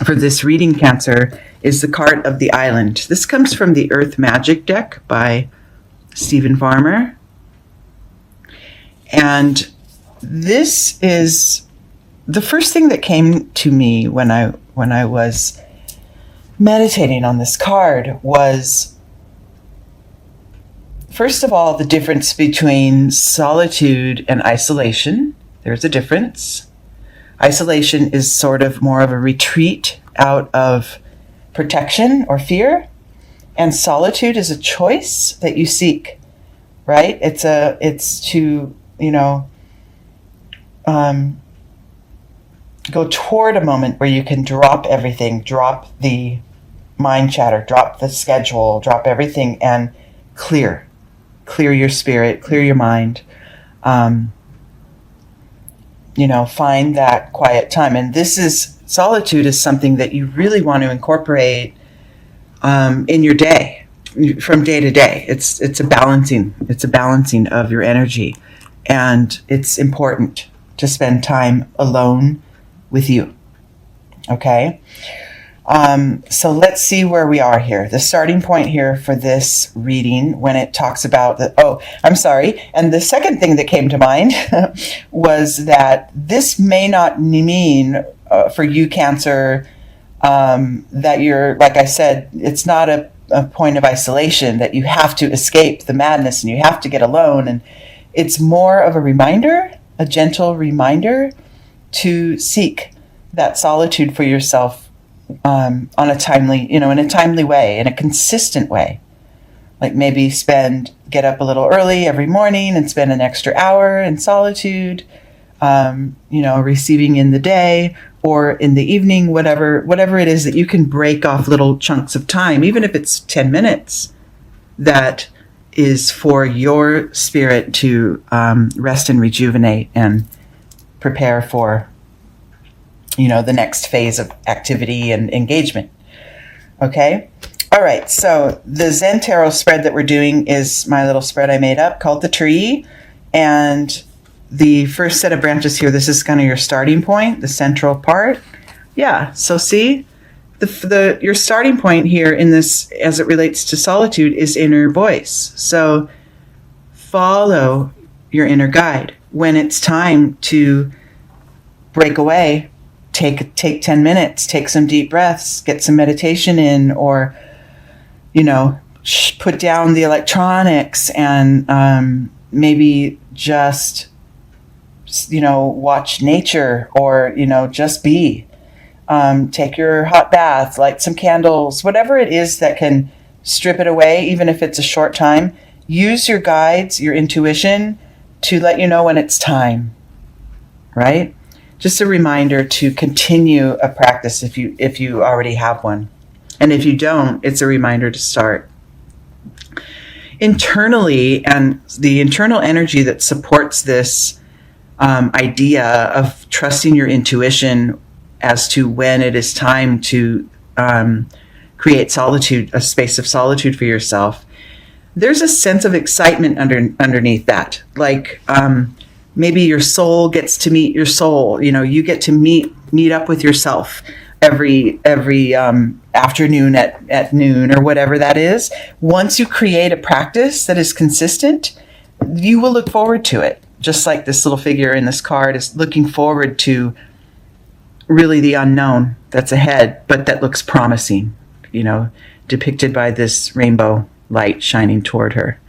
for this reading, Cancer, is the card of the island. This comes from the Earth Magic deck by Stephen Farmer. And this is the first thing that came to me when I was meditating on this card was, first of all, the difference between solitude and isolation. There's a difference. Isolation is sort of more of a retreat out of protection or fear, and solitude is a choice that you seek, right? It's to, go toward a moment where you can drop everything, drop the mind chatter, drop the schedule, drop everything, and clear your spirit, clear your mind. Find that quiet time. And solitude is something that you really want to incorporate in your day, from day to day. It's a balancing of your energy. And it's important to spend time alone with you. Okay? So let's see where we are here. The starting point here for this reading, when it talks about and the second thing that came to mind was that this may not mean for you, Cancer, that you're, like I said, it's not a point of isolation, that you have to escape the madness and you have to get alone. And it's more of a reminder, a gentle reminder to seek that solitude for yourself on a timely, in a timely way, in a consistent way. Like maybe get up a little early every morning and spend an extra hour in solitude, receiving in the day or in the evening, whatever it is that you can break off little chunks of time, even if it's 10 minutes, that is for your spirit to rest and rejuvenate and prepare for the next phase of activity and engagement. Okay? All right, so the Zen Tarot spread that we're doing is my little spread I made up called The Tree. And the first set of branches here, this is kind of your starting point, the central part. Yeah, so see, your starting point here in this, as it relates to solitude, is inner voice. So follow your inner guide. When it's time to break away, take 10 minutes, take some deep breaths, get some meditation in, or, put down the electronics and maybe just, watch nature, or, just be. Take your hot bath, light some candles, whatever it is that can strip it away, even if it's a short time. Use your guides, your intuition, to let you know when it's time, right? Just a reminder to continue a practice if you already have one. And if you don't, it's a reminder to start. Internally, and the internal energy that supports this idea of trusting your intuition as to when it is time to create solitude, a space of solitude for yourself, there's a sense of excitement underneath that. Like, maybe your soul gets to meet your soul. You get to meet up with yourself every afternoon at noon, or whatever that is. Once you create a practice that is consistent, you will look forward to it. Just like this little figure in this card is looking forward to really the unknown that's ahead, but that looks promising, depicted by this rainbow light shining toward her.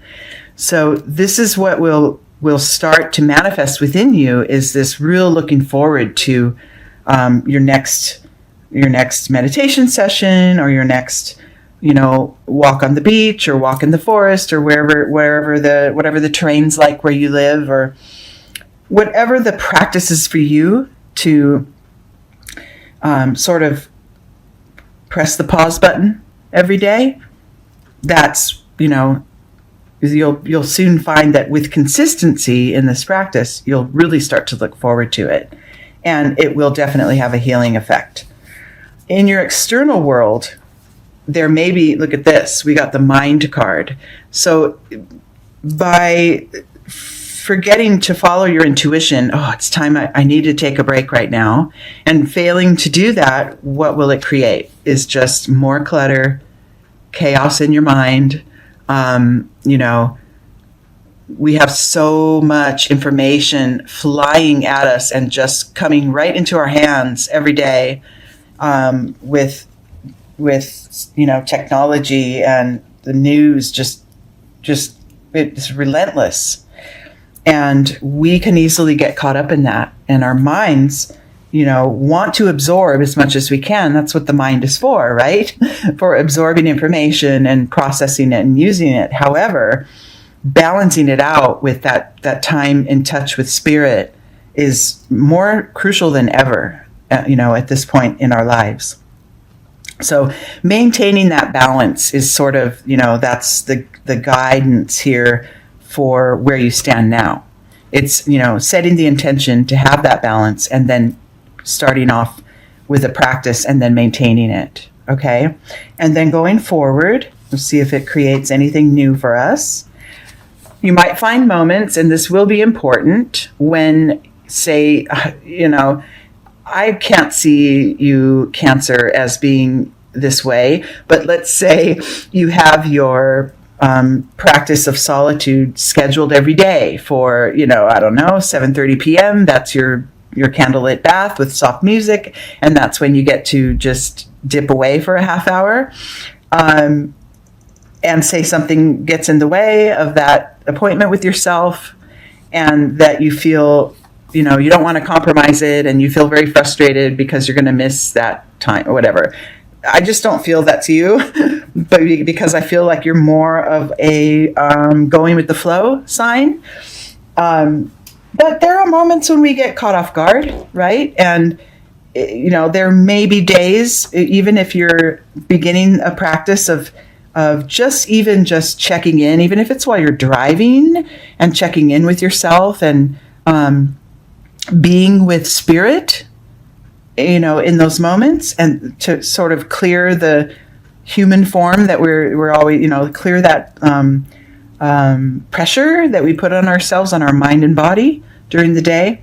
So this is what will start to manifest within you, is this real looking forward to your next meditation session, or your next walk on the beach, or walk in the forest, or whatever the terrain's like where you live, or whatever the practice is for you to sort of press the pause button every day. That's you'll soon find that with consistency in this practice, you'll really start to look forward to it, and it will definitely have a healing effect. In your external world, there may be, look at this, we got the mind card. So by forgetting to follow your intuition. Oh, it's time. I need to take a break right now. And failing to do that, what will it create? Is just more clutter, chaos in your mind. We have so much information flying at us and just coming right into our hands every day, with technology and the news. Just it's relentless, and we can easily get caught up in that. And our minds, want to absorb as much as we can. That's what the mind is for, right? For absorbing information and processing it and using it. However, balancing it out with that time in touch with spirit is more crucial than ever, at this point in our lives. So maintaining that balance is sort of, that's the guidance here for where you stand now. It's, setting the intention to have that balance and then starting off with a practice and then maintaining it. Okay. And then going forward, we'll see if it creates anything new for us. You might find moments, and this will be important, when, say, I can't see you, Cancer, as being this way, but let's say you have your practice of solitude scheduled every day for, 7:30 p.m. That's your candlelit bath with soft music, and that's when you get to just dip away for a half hour. And say something gets in the way of that appointment with yourself, and that you feel, you don't want to compromise it, and you feel very frustrated because you're going to miss that time or whatever. I just don't feel that's you, but because I feel like you're more of a going with the flow sign. But there are moments when we get caught off guard, right? And there may be days, even if you're beginning a practice of just checking in, even if it's while you're driving, and checking in with yourself and being with spirit, in those moments, and to sort of clear the human form that we're always, clear that pressure that we put on ourselves, on our mind and body during the day.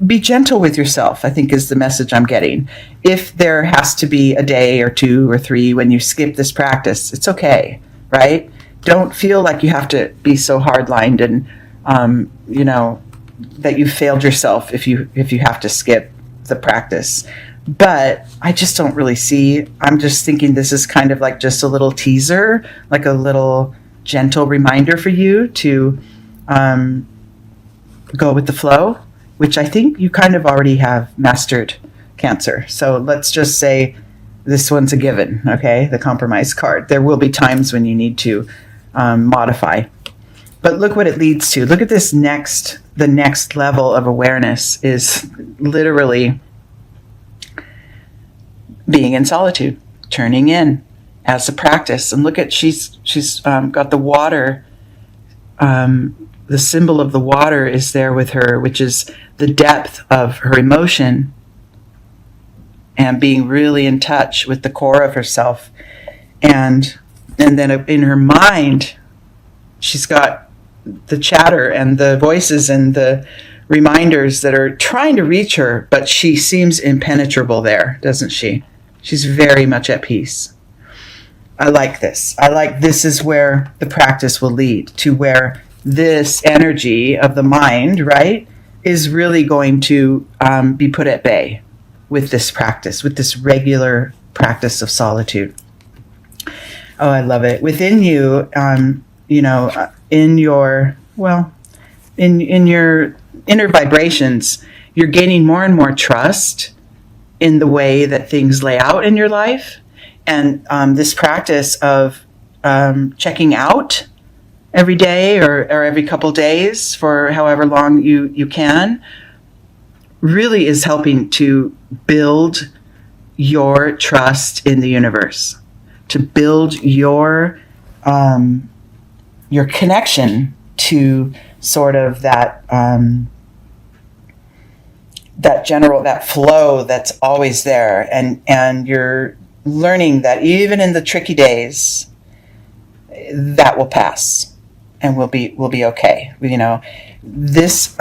Be gentle with yourself, I think, is the message I'm getting. If there has to be a day or 2 or 3 when you skip this practice, it's okay, right? Don't feel like you have to be so hard-lined and, that you failed yourself if you have to skip the practice. But I just don't really see, I'm just thinking this is kind of like just a little teaser, like a little gentle reminder for you to go with the flow, which I think you kind of already have mastered, Cancer. So let's just say this one's a given, okay? The compromise card. There will be times when you need to modify. But look what it leads to. Look at this the next level of awareness is literally being in solitude, turning in as a practice. And look at, she's got the water. The symbol of the water is there with her, which is the depth of her emotion and being really in touch with the core of herself. And then in her mind, she's got the chatter and the voices and the reminders that are trying to reach her, but she seems impenetrable there, doesn't she? She's very much at peace. I like this. This is where the practice will lead to, where this energy of the mind, right, is really going to be put at bay with this practice, with this regular practice of solitude. Oh, I love it. Within you, in your inner vibrations, you're gaining more and more trust in the way that things lay out in your life. And this practice of checking out every day or every couple days for however long you can really is helping to build your trust in the universe, to build your connection to sort of that that flow that's always there, and you're learning that even in the tricky days, that will pass. and we'll be okay. This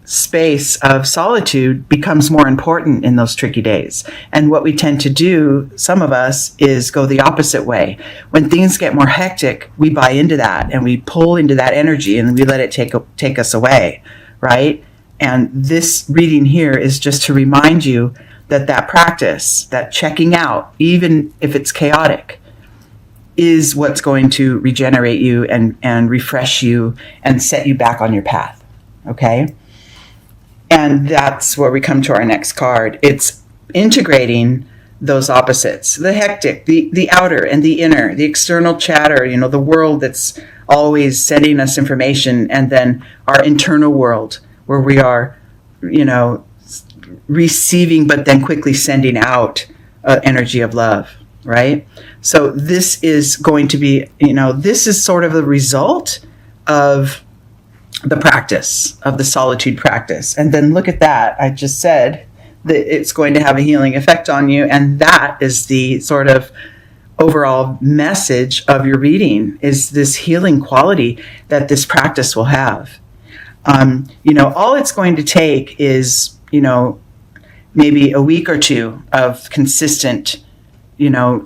space of solitude becomes more important in those tricky days. And what we tend to do, some of us, is go the opposite way. When things get more hectic, we buy into that and we pull into that energy and we let it take us away, right? And this reading here is just to remind you that practice, that checking out, even if it's chaotic, is what's going to regenerate you and refresh you and set you back on your path, okay? And that's where we come to our next card. It's integrating those opposites, the hectic, the outer and the inner, the external chatter, the world that's always sending us information, and then our internal world where we are, receiving but then quickly sending out energy of love, right? So this is going to be, this is sort of the result of the practice, of the solitude practice. And then look at that. I just said that it's going to have a healing effect on you. And that is the sort of overall message of your reading, is this healing quality that this practice will have. All it's going to take is, maybe a week or two of consistent,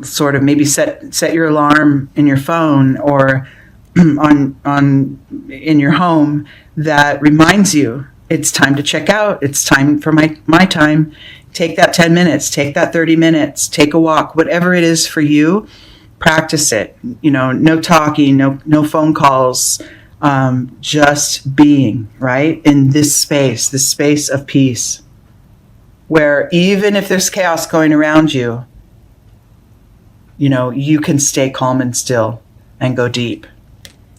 sort of maybe set your alarm in your phone or on in your home that reminds you it's time to check out. It's time for my time. Take that 10 minutes, take that 30 minutes, take a walk, whatever it is for you, practice it. No talking, no phone calls, just being, right? In this space of peace, where even if there's chaos going around you, you can stay calm and still and go deep.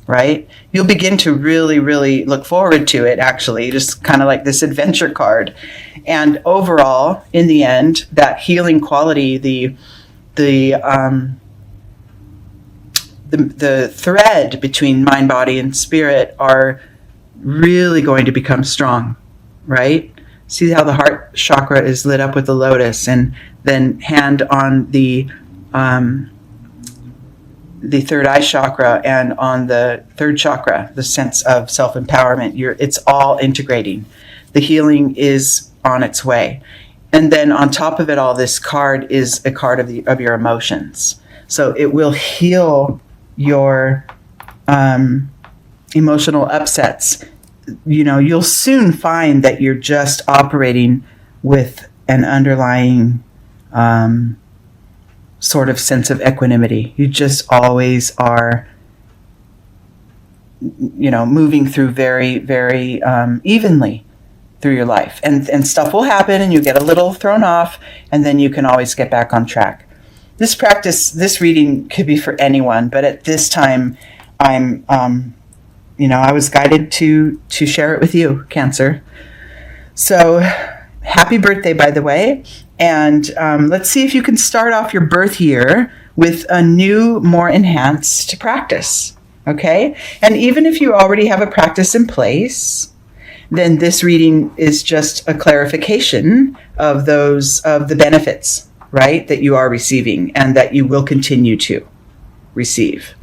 Right? You'll begin to really, really look forward to it, actually, just kind of like this adventure card. And overall, in the end, that healing quality, the thread between mind, body, and spirit are really going to become strong, right? See how the heart chakra is lit up with the lotus, and then hand on the third eye chakra, and on the third chakra, the sense of self-empowerment. It's all integrating. The healing is on its way. And then on top of it all, this card is a card of your emotions. So it will heal your emotional upsets. You'll soon find that you're just operating with an underlying sort of sense of equanimity. You just always are, moving through very, very evenly through your life. And stuff will happen and you get a little thrown off, and then you can always get back on track. This practice, this reading could be for anyone, but at this time, I was guided to share it with you, Cancer. So happy birthday, by the way. And let's see if you can start off your birth year with a new, more enhanced practice, okay? And even if you already have a practice in place, then this reading is just a clarification of the benefits, right, that you are receiving and that you will continue to receive.